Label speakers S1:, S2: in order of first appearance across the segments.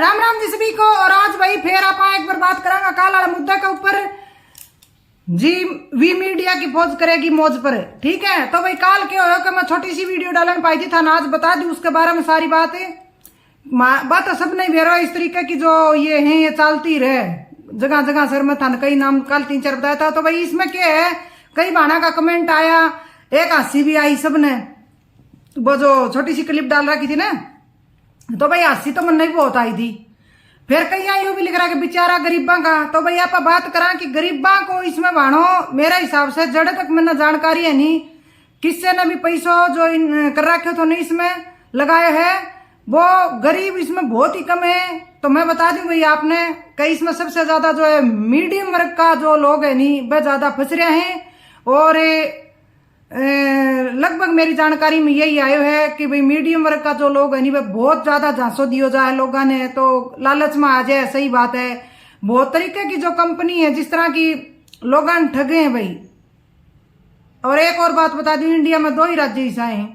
S1: राम राम जी सभी को। और आज भाई फिर आप एक बार बात करांगा काल वाला मुद्दा के ऊपर जी। वी मीडिया की फौज करेगी मौज पर, ठीक है। तो भाई काल क्या हो कि मैं छोटी सी वीडियो डालने पाई थी था ना, आज बता दी उसके बारे में सारी बात है। बात तो सब नहीं भेरा इस तरीके की जो ये है ये चलती रहे जगह जगह सर में था कई नाम कल 3-4 बताया था। तो भाई इसमें क्या है, कई बाना का कमेंट आया, एक हंसी भी आई सबने, वो जो छोटी सी क्लिप डाल रखी थी ना, तो भाई हंसी तो मन नहीं बहुत आई थी। फिर कहीं यूं भी लिख रहा कि बेचारा गरीबा का। तो भाई आप बात करा कि गरीबा को इसमें बाणो मेरे हिसाब से जड़े तक मैंने जानकारी है नहीं, किससे ने भी पैसों जो कर रखे तो नहीं इसमें लगाए है, वो गरीब इसमें बहुत ही कम है। तो मैं बता दूं भाई आपने कई इसमें सबसे ज्यादा जो है मीडियम वर्ग का जो लोग है नहीं वह ज्यादा फंस रहे हैं। और लगभग मेरी जानकारी में यही आयो है कि भाई मीडियम वर्ग का जो लोग है नहीं वह बहुत ज्यादा झांसो दियो जाए लोगों ने, तो लालच में आ जाए। सही बात है, बहुत तरीके की जो कंपनी है जिस तरह की लोग ठगे हैं भाई। और एक और बात बता दी, इंडिया में 2 ही राज्य ऐसा है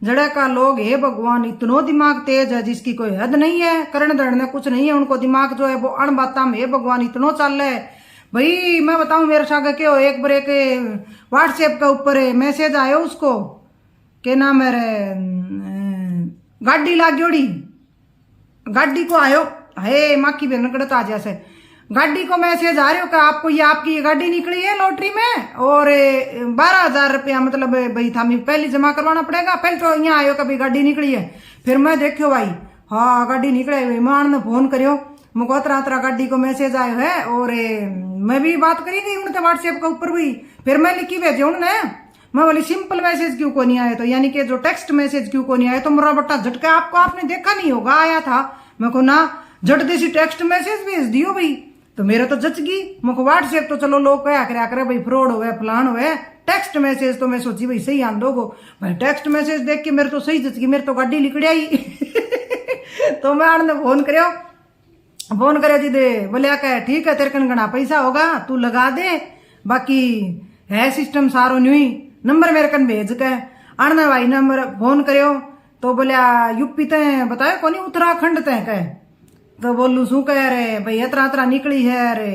S1: जड़े का लोग है भगवान इतनो दिमाग तेज है जिसकी कोई हद नहीं है, करण धरण कुछ नहीं है उनको, दिमाग जो है वो अण बाता में भगवान इतनो चल रहा है भाई। मैं बताऊं मेरे साथ के हो एक बार के व्हाट्सएप के ऊपर मैसेज आयो उसको के नाम है गाड़ी लागोड़ी, गाड़ी को आयो है माँ की बहन कड़ता आ जैसे गाड़ी को मैसेज आ रहे हो कि आपको ये आपकी ये गाड़ी निकली है लॉटरी में और 12,000 रुपया मतलब भाई था पहले जमा करवाना पड़ेगा। पहले तो यहाँ आयो कि भाई गाड़ी निकली है, फिर मैं देखो भाई हाँ गाड़ी निकले भाई, मान ने फोन करियो मुझको तरह गाड़ी को मैसेज आयो है। और मैं भी बात करी गई उनसे व्हाट्सएप के ऊपर भी, फिर मैं लिखी भेजे उन्होंने, मैं बोली सिंपल मैसेज क्यों को नहीं आया, तो यानी कि जो टेक्स्ट मैसेज क्यों को नहीं आया। तो मेरा बट्टा झटका आपको आपने देखा नहीं होगा आया था, मैं को ना झट देसी टेक्स्ट मैसेज भेज दियो भाई। तो मेरा तो जच गई, मुझको व्हाट्सएप तो चलो लोग कया करे भाई फ्रॉड हुए फलान हुए, टेक्स्ट मैसेज तो मैं सोची भाई सही आन दोगो भाई। टेक्स्ट मैसेज देख के मेरे तो सही जच गई, मेरे तो गाड़ी लिकड़ी आई तो मैं आने फोन करे जी दे बोलिया कह ठीक है तेरे कन गणा पैसा होगा तू लगा दे, बाकी है सिस्टम सारो न्यू ही नंबर मेरे कन भेज के आने भाई नंबर फोन करो। तो बोलिया यूपी ते बतायो कोनी उत्तराखंड ते कह, तो बोलू शू कह रहे भाई इतना निकली है। अरे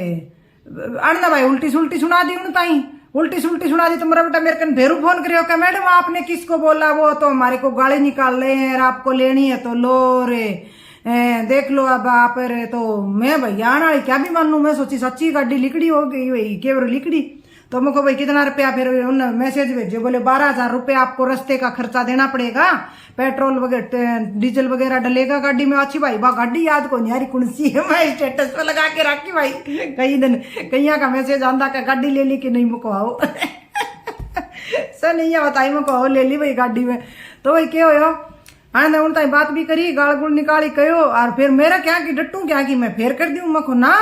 S1: अड़ना भाई उल्टी सुल्टी सुना दी उन ताई, उल्टी सुल्टी सुना दी। तो मेरा बेटा मेरे कन भेरू फोन करियो कि मैडम आपने किसको बोला, वो तो हमारे को गाड़ी निकाल रहे हैं और आपको लेनी है तो लो रे देख लो अब आप रे। तो मैं भैया आना क्या भी मान लू, मैं सोची सच्ची गाड़ी लिकड़ी हो गई भाई केवल लिकड़ी। तो मुझको भाई कितना रुपया, फिर उन्होंने मैसेज भेजे बोले 12,000 रुपया आपको रास्ते का खर्चा देना पड़ेगा, पेट्रोल वगैरह डीजल वगैरह डलेगा गाड़ी में। अच्छी भाई वाह गाड़ी याद को नहीं यारी कौन सी है, मैं स्टेटस पे लगा के रखी भाई कई दिन कहीं का मैसेज आंदा का गाड़ी ले ली कि नहीं मुको आओ सर नहीं है बताई मुको आओ ले ली भाई गाड़ी में। तो भाई क्या हो आने उन ताई बात भी करी गाल गुल निकाली कहो। और फिर मेरा क्या कि डट्टू क्या कि मैं फेर कर दूं मको ना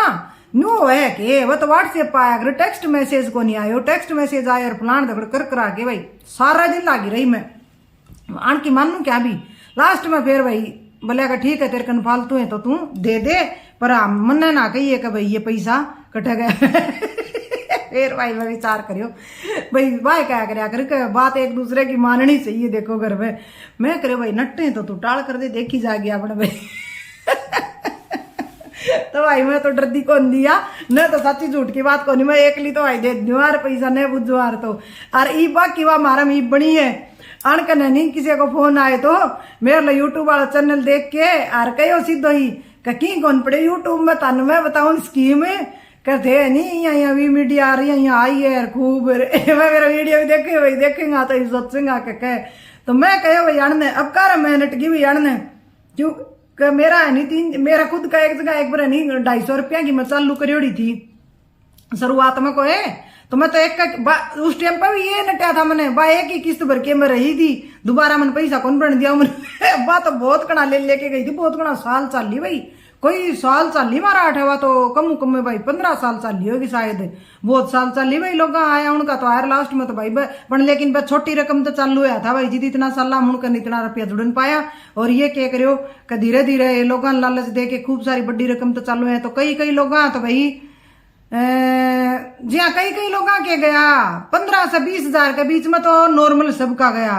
S1: न्यू है कि वो तो व्हाट्सएप पर आया, अगर टेक्स्ट मैसेज को नहीं आयो, टेक्स्ट मैसेज आया और फलान दगड़ कर करा के भाई सारा दिन लागी रही मैं आन की मानू क्या भी। लास्ट में फिर भाई बोलेगा ठीक है तेरे कन फालतू है तो तू दे दे, पर मन ना कहिए कि भाई ये पैसा कटे गया फिर भाई मैं विचार करियो भाई भाई क्या करया कर बात एक दूसरे की माननी चाहिए। देखो घर में मैं करे भाई नट्टे तो तू टाल कर दे देखी जा गया अपने भाई तो भाई मैं तो डरदी कौन दिया न, तो सच्ची झूठ की बात कौन, मैं एक ली तो भाई दे दुआर पैसा नहीं बुझवार तो। और ई बाकी वा मारा मीप बनी है अनकन नहीं किसी को फोन आए तो मेरे यूट्यूब वाला चैनल देख के और कहो सीधो ही कहीं कौन पड़े यूट्यूब में तन मैं बताऊं स्कीम कहते है नहीं यहाँ वी मीडिया आ रही है यहाँ आई है खूब मैं मेरा वीडियो भी देखे भाई देखेंगा तो सोचेंगा कह। तो मैं कहो भाई अड़ने अब कर मैं नटगी भी अड़ने क्यों मेरा है नहीं मेरा खुद का एक जगह एक बार नहीं 250 रुपया की मैं चालू करी थी शुरुआत में को है। तो मैं तो एक उस टाइम पर भी ये नटिया था मैंने बा एक ही किस्त भर के मैं रही थी, दोबारा मैंने पैसा कौन बन दिया मैंने बा तो बहुत कड़ा लेके गई थी, बहुत कड़ा साल चाली भाई कोई साल चाली मारा आठवा तो कम में भाई 15 साल चाली होगी शायद, बहुत साल चाली भाई लोग आया उनका तो आयर लास्ट में तो भाई बन लेकिन बस छोटी रकम तो चालू हुआ था भाई जी इतना साल मुड़कर इतना रुपया जुड़न पाया। और ये क्या करो कि धीरे धीरे लोग लालच दे के खूब सारी बड़ी रकम तो चालू है। तो कई लोग तो भाई जी हाँ कई लोग के गया 15 से 20 हजार के बीच में तो नॉर्मल सबका गया।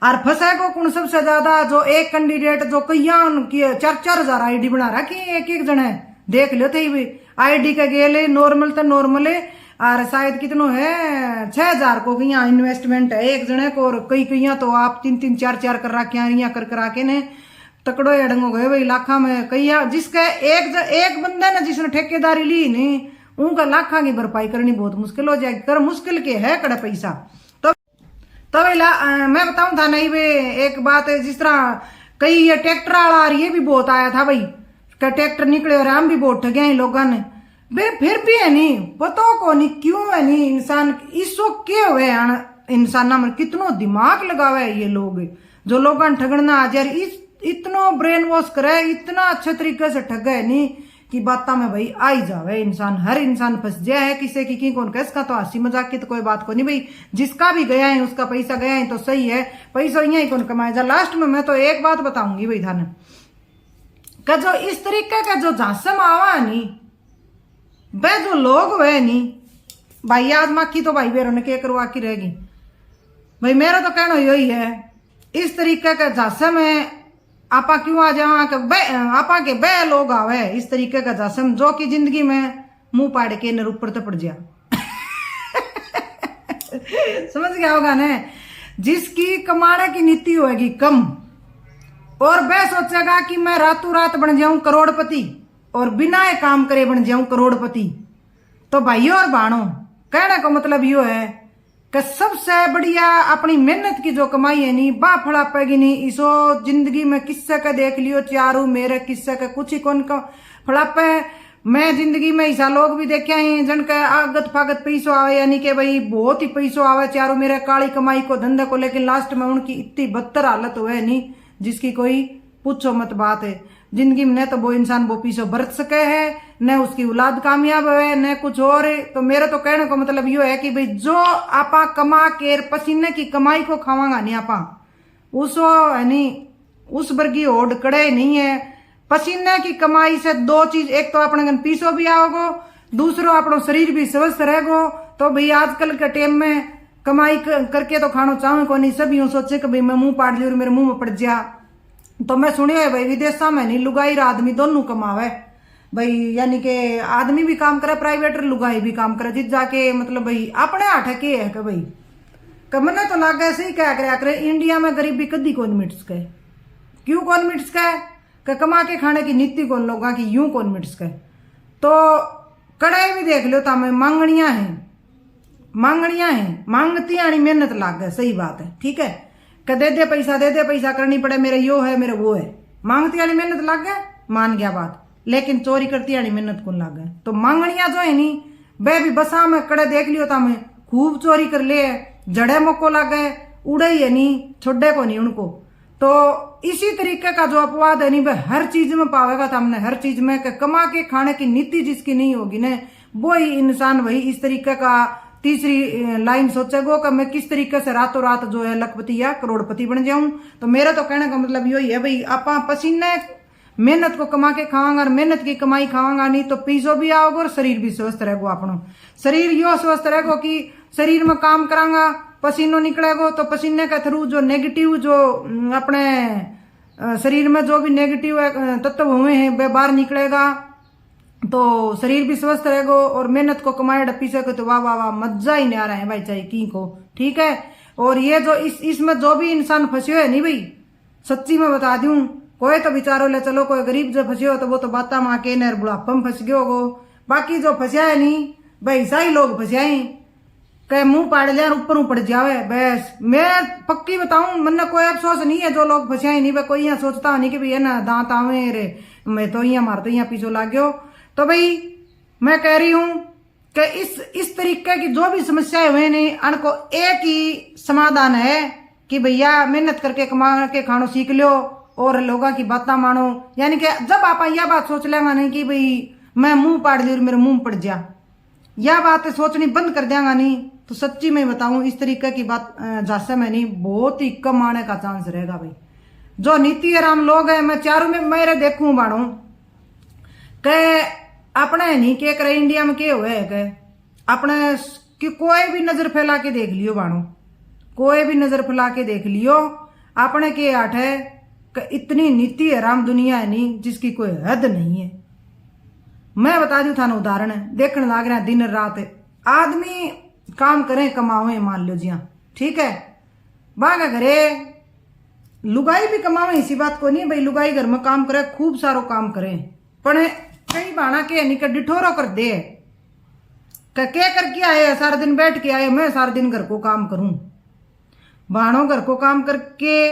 S1: और फंसे को कौन सबसे ज्यादा, जो एक कैंडिडेट जो कई 4,000 आईडी बना रखी एक एक जने देख लो थे आईडी का गेले नॉर्मल तो नॉर्मल है, और शायद कितनो है 6,000 को कहीं इन्वेस्टमेंट है एक जने को, और कई तो आप 3-3 4-4 कर रखे कर करा के ने तकड़ो अड़ंगो गए भाई लाखा में कई, जिसका एक बंदा ने जिसने ठेकेदारी ली नहीं उनका लाखा की भरपाई करनी बहुत मुश्किल हो जाएगी। कर मुश्किल के है कड़ा पैसा। तो मैं बताऊं था नहीं वे एक बात है, जिस तरह कई ये ट्रैक्टर वाला ये भी बहुत आया था भाई, ट्रैक्टर निकले और हम भी बहुत ठगे हैं लोगों ने बे, फिर भी है नहीं पता को नहीं क्यों है नहीं इंसान इसो क्या हुए इंसान में कितनो दिमाग लगावे है ये लोग, जो लोगों ठगना आज यार इतनो ब्रेन वॉश करे, इतना अच्छे तरीके से ठगे नहीं कि बात में भाई आई जावे इंसान, हर इंसान फंस जाए है किसी की कौन कैसका, तो हंसी मजाक की तो कोई बात को नहीं भाई, जिसका भी गया है उसका पैसा गया है तो सही है, पैसा यही कौन कमाए जा। लास्ट में मैं तो एक बात बताऊंगी भाई थाने का, जो इस तरीके का जो झांसम आवा नहीं वे जो लोग हुए नहीं भाई, आज माखी तो भाई बेरों ने क्या करवा की रहेगी भाई, मेरा तो कहना यही है इस तरीके का झांसम है आपा क्यों आ जावा आपा के बे लोग आवे इस तरीके का जासम, जो कि जिंदगी में मुंह पाड़ के न ऊपर तो पड़ जा समझ गया होगा ना, जिसकी कमाने की नीति होगी कम और वह सोचेगा कि मैं रातों रात बन जाऊं करोड़पति और बिना ये काम करे बन जाऊं करोड़पति। तो भाइयों और बहनों कहने का मतलब यो है कि सबसे बढ़िया अपनी मेहनत की जो कमाई है नहीं बा फड़ा पेगी नहीं, इसो जिंदगी में किस्से का देख लियो चारू मेरे किस्से का कुछ ही कौन का फड़ा पे। मैं जिंदगी में ऐसा लोग भी देखे हैं जिनका आगत फागत पैसों आवे, यानी कि भाई बहुत ही पैसों आवे चारू मेरे काली कमाई को धंधे को, लेकिन लास्ट में उनकी इतनी बदतर हालत हुए नहीं जिसकी कोई पूछो मत बात है। जिंदगी में न तो वो इंसान वो पीछे बरत सके है, न उसकी औलाद कामयाब है, न कुछ और है। तो मेरे तो कहने का मतलब यो है कि भाई जो आपा कमा के पसीने की कमाई को खावांगा नहीं आपा उसो है नहीं उस वर्गी ओढ़ कड़े नहीं है। पसीने की कमाई से दो चीज, एक तो अपने पीसो भी आओगो, दूसरो अपनो शरीर भी स्वस्थ रहेगो। तो भाई आजकल के टाइम में कमाई करके तो खानो चाहूँ को नहीं, सब यूं सोचे कि भाई मैं मुंह पाड़ लियो मेरे मुंह में पड़ जा। तो मैं सुनियो है भाई विदेशा में नहीं लुगाई और आदमी दोनों कमावे भाई, यानी कि आदमी भी काम करे प्राइवेट और लुगाई भी काम करे, जिस जाके मतलब भाई अपने हाथ के है कि भाई कमने तो लागे ऐसे ही क्या करे इंडिया में गरीबी कदी कौन मिट सके, क्यों कौन मिट सके, कमा के खाने की नीति कौन लोगों की यूं कौन मिट सके। तो कड़ाई भी देख लो तामे मांगनियां हैं मांगती आनी मेहनत लाग गए, सही बात है ठीक है, दे दे पैसा करनी पड़े मेरे यो है मेरे वो है, मांगती आनी मेहनत लाग गए मान गया बात, लेकिन चोरी करती आनी मेहनत कौन लाग गए। तो मांगनिया जो है नी बे भी बसा में कड़े देख लियो तामे खूब चोरी कर ले, जड़े मको लाग गए उड़े ही है नी छोड़े को नहीं उनको। तो इसी तरीके का जो अपवाद है नी वह हर चीज में पावेगा सामने, हर चीज में कमा के खाने की नीति जिसकी नहीं होगी ना वो ही इंसान वही इस तरीके का तीसरी लाइन सोचेगो कि मैं किस तरीके से रातों रात जो है लखपति या करोड़पति बन जाऊं। तो मेरा तो कहने का मतलब यही है भाई आपा पसीने मेहनत को कमा के खावांगा और मेहनत की कमाई खावांगा नहीं तो पीसो भी आओगे और शरीर भी स्वस्थ रहेगो। अपनो शरीर यो स्वस्थ रहेगो कि शरीर में काम करांगा पसीनो निकलेगो तो पसीने के थ्रू जो नेगेटिव जो अपने शरीर में जो भी नेगेटिव तत्व हुए हैं वे बाहर निकलेगा तो शरीर भी स्वस्थ रहेगा। और मेहनत को कमाए डपी से तो वाह वाह वाह मजा ही नहीं आ रहा है भाई चाहे की को ठीक है। और ये जो इसमें जो भी इंसान फंसे है नहीं भाई सच्ची में बता दूं कोई तो विचारो ले चलो कोई गरीब जो फंसे हो तो वो तो बाता माँ के नर बुढ़ापा में फंस गयो हो, बाकी जो फंसा है नहीं भाई ऐसा ही लोग फंसे हैं कह मुंह पाड़ लिया ऊपर पड़ जावे बस। मैं पक्की बताऊं मन कोई अफसोस नहीं है जो लोग फंसे हैं नहीं भाई कोई यहाँ सोचता नहीं कि भाई है ना दांत आवे रे मैं तो यहाँ मार तो यहाँ पीछे लाग गयो। तो भाई मैं कह रही हूं कि इस तरीके की जो भी समस्याएं हुए नहीं उनको एक ही समाधान है कि भैया मेहनत करके कमा के खानो सीख लो और लोगों की बातें मानो। यानी कि जब आप यह बात सोच लेंगे नहीं कि भाई मैं मुंह पाड़ ली और मेरे मुंह पड़ जा, यह बात सोचनी बंद कर देंगा नहीं तो सच्ची में बताऊं इस तरीके की बात झांसे में नहीं बहुत ही कम आने का चांस रहेगा। भाई जो नीति आराम लोग है मैं चारों में मेरे देखूं बाड़ू के अपने नहीं के करे इंडिया में के हुए है अपने कि कोई भी नजर फैला के देख लियो बाणो, कोई भी नजर फैला के देख लियो अपने के आठ है कि इतनी नीति हराम दुनिया है नहीं जिसकी कोई हद नहीं है। मैं बता दू था ना उदाहरण है, देखने लग रहा दिन रात आदमी काम करें कमावे, मान लो जी हाँ ठीक है, बागा घरे लुगाई भी कमावे, इसी बात को नहीं भाई लुगाई घर में काम करे, खूब सारो काम करे, पर कई बाणा के निकट डिठोरो कर दे क्या करके आए, सारा दिन बैठ के आए, मैं सारा दिन घर को काम करूं। बाणो घर को काम करके,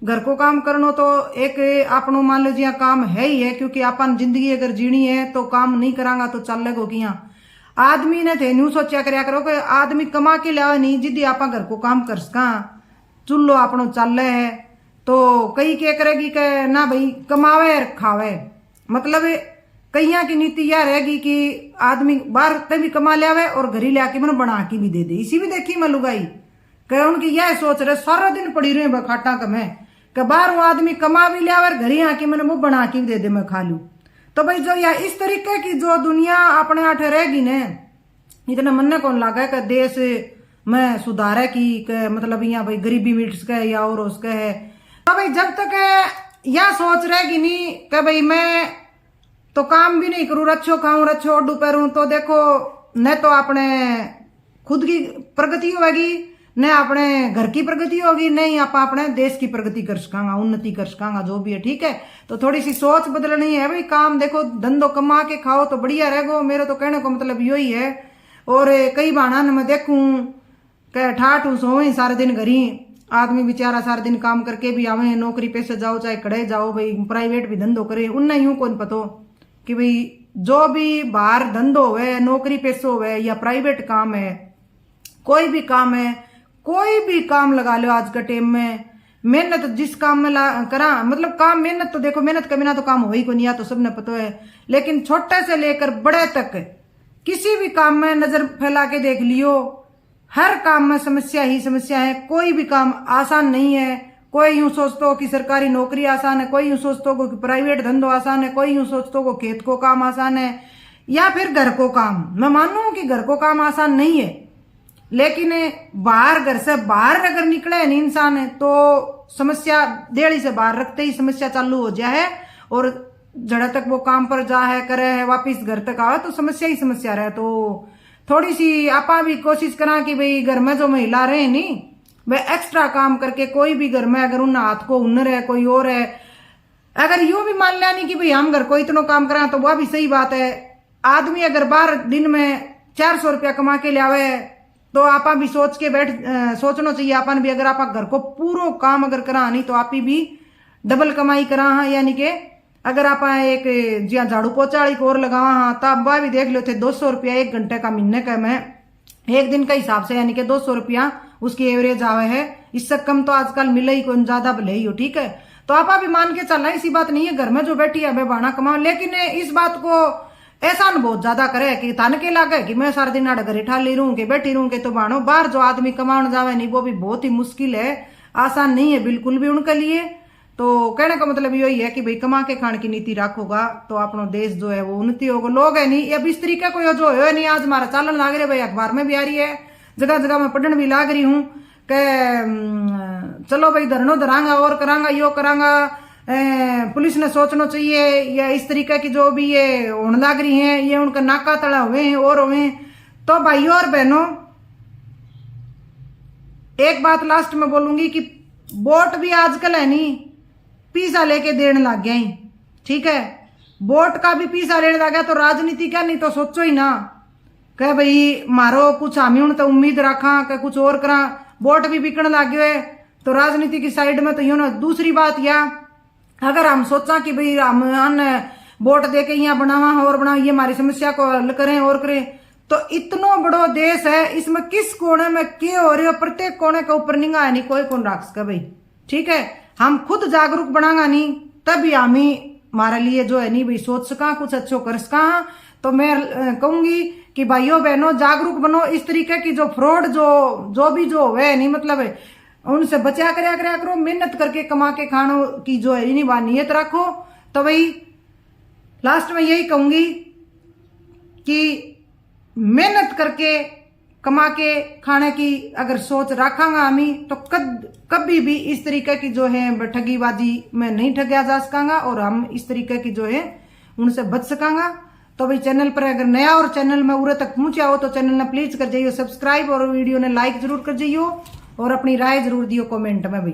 S1: घर को काम करनो तो एक आपनो मान लो जी काम है ही है, क्योंकि अपन जिंदगी अगर जीनी है तो काम नहीं करांगा तो चलेगा कि यहाँ आदमी ने थे न्यू सोचा करया करो कि आदमी कमा के लावे नहीं, जिद्दी आप घर को काम कर सका, चुल्लो आपनो चल है तो कई क्या करेगी कि ना भाई कमावे और खावे, मतलब कईया की नीति यह रहेगी कि आदमी बाहर तभी कमा लियावे और घर ही लाके मैंने बना के भी दे दे। इसी भी देखी मैं लुगाई कह उनकी यह सोच रहे सारा दिन पड़ी रही बखाटा कमे कि बाहर वो आदमी कमा भी लिया और घर ही आके मैंने वो बना के भी दे दे मैं खा लू। तो भाई जो या इस तरीके की जो दुनिया अपने आठ रहेगी ने, इतना मन ने कौन लगा कि देश में सुधार है कि मतलब यहाँ भाई गरीबी मिट सके या और उसके है। तो भाई जब तक यह सोच रहेगी नहीं कि भाई मैं तो काम भी नहीं करूं, रच्छो खाऊं रच्छो ओडू पैरूं, तो देखो न तो अपने खुद की प्रगति होगी, न अपने घर की प्रगति होगी, नहीं आप अपने देश की प्रगति कर सकांगा, उन्नति कर सकांगा, जो भी है ठीक है। तो थोड़ी सी सोच बदलनी है भाई, काम देखो धंधो कमा के खाओ तो बढ़िया रहेगो, मेरे तो कहने को मतलब यही है। और कई बाणा मैं देखूं कि ठाठ सो सारे दिन घरी आदमी बेचारा सारा दिन काम करके भी आवे, नौकरी पे से जाओ चाहे कड़े जाओ भाई प्राइवेट भी धंधो करे, उन्हें यूं कौन पतो कि भाई जो भी बाहर धंधो है नौकरी पेशो है या प्राइवेट काम है, कोई भी काम है, कोई भी काम लगा लो आज के टाइम में, मेहनत जिस काम में करा मतलब काम मेहनत तो देखो मेहनत के बिना तो काम हो ही को नहीं, तो सबने पता है, लेकिन छोटे से लेकर बड़े तक किसी भी काम में नजर फैला के देख लियो, हर काम में समस्या ही समस्या है, कोई भी काम आसान नहीं है। कोई यूं सोचते हो कि सरकारी नौकरी आसान है, कोई यूं सोचते हो कि प्राइवेट धंधो आसान है, कोई यूं सोचते हो कि खेत को काम आसान है या फिर घर को काम। मैं मानूं कि घर को काम आसान नहीं है, लेकिन बाहर घर से बाहर अगर निकले नहीं इंसान है तो समस्या देड़ी से बाहर रखते ही समस्या चालू हो जाए है, और जड़ा तक वो काम पर जा है करे है वापिस घर तक आवे तो समस्या ही समस्या रहे। तो थोड़ी सी आपा भी कोशिश करा कि भाई घर में जो महिला रहे नहीं वह एक्स्ट्रा काम करके, कोई भी घर में अगर उन हाथ को हुनर है कोई और है, अगर यूं भी मान लिया नहीं कि भाई हम घर को इतना काम करा तो वह भी सही बात है। आदमी अगर 12 दिन में 400 रुपया कमा के लियावे तो आपा भी सोच के सोचना चाहिए अपन भी, अगर आप घर को पूरा काम अगर करा नहीं तो आप भी डबल कमाई करा हाँ, यानी कि अगर आप एक जी झाड़ू पोछा वाली को और लगावा हाँ तब वह भी देख लो थे 200 रुपया 1 घंटे का महीने का मैं एक दिन का हिसाब से, यानी कि 200 रुपया उसकी एवरेज आवे है, इससे कम तो आजकल मिले ही कोई ज्यादा भले ही हो ठीक है। तो आप भी मान के चलना, ऐसी बात नहीं है घर में जो बैठी है वह बाणा कमाओ, लेकिन इस बात को एहसान बहुत ज्यादा करे कि तन के लागे कि मैं सारा दिन आड़ घरे ठाली रहूं के बैठी रहूं के, तो बाणो बाहर जो आदमी कमाने जावे नहीं वो भी बहुत ही मुश्किल है, आसान नहीं है बिल्कुल भी उनके लिए। तो कहने का मतलब यही है कि भाई कमा के खाने की नीति रखोगा तो अपना देश जो है वो उन्नति होगा। लोग है नहीं अब इस तरीके को जो है नहीं, आज हमारा चालन लाग रहा है भाई, अखबार में भी आ रही है, जगह जगह में पढ़ने भी लाग रही हूँ कि चलो भाई धरनो धरांगा और करांगा यो करांगा, पुलिस ने सोचना चाहिए या इस तरीके की जो भी ये होने लग रही है ये उनका नाका तड़ा हुए हैं और हुए। तो भाइयों और बहनों एक बात लास्ट में बोलूंगी कि वोट भी आजकल है नहीं पीसा लेके देने लग गया ही ठीक है, वोट का भी पीसा लेने लग गया तो राजनीति क्या, नहीं तो सोचो ही ना कह भाई मारो कुछ हामी उन तो उम्मीद रखा कि कुछ और करा, वोट भी बिकने लग गए तो राजनीति की साइड में तो यूं ना। दूसरी बात या अगर हम सोचा कि भाई हम वोट दे के यहाँ बनावा और बनाओ ये हमारी समस्या को हल करें और करें, तो इतना बड़ो देश है इसमें किस कोने में क्या हो रही है प्रत्येक कोने के ऊपर निगाह है नहीं कोई कौन रख सका भाई ठीक है। हम खुद जागरूक बनागा नहीं तभी हम ही हमारे लिए जो है नहीं भाई सोच सका कुछ अच्छो कर सका। तो मैं कहूंगी कि भाइयों बहनों जागरूक बनो, इस तरीके की जो फ्रॉड जो भी जो है नहीं मतलब है उनसे बचा करया करो, मेहनत करके कमा के खानो की जो है नहीं नियत रखो। तो भाई लास्ट में यही कहूंगी कि मेहनत करके कमा के खाने की अगर सोच रखांगा हमी तो कभी भी इस तरीके की जो है ठगीबाजी में नहीं ठगया जा सकांगा और हम इस तरीके की जो है उनसे बच सकांगा। तो भाई चैनल पर अगर नया और चैनल में उरे तक पहुंचा हो तो चैनल ने प्लीज कर जाइयो सब्सक्राइब और वीडियो ने लाइक जरूर कर जाइयो और अपनी राय जरूर दियो कमेंट में भाई।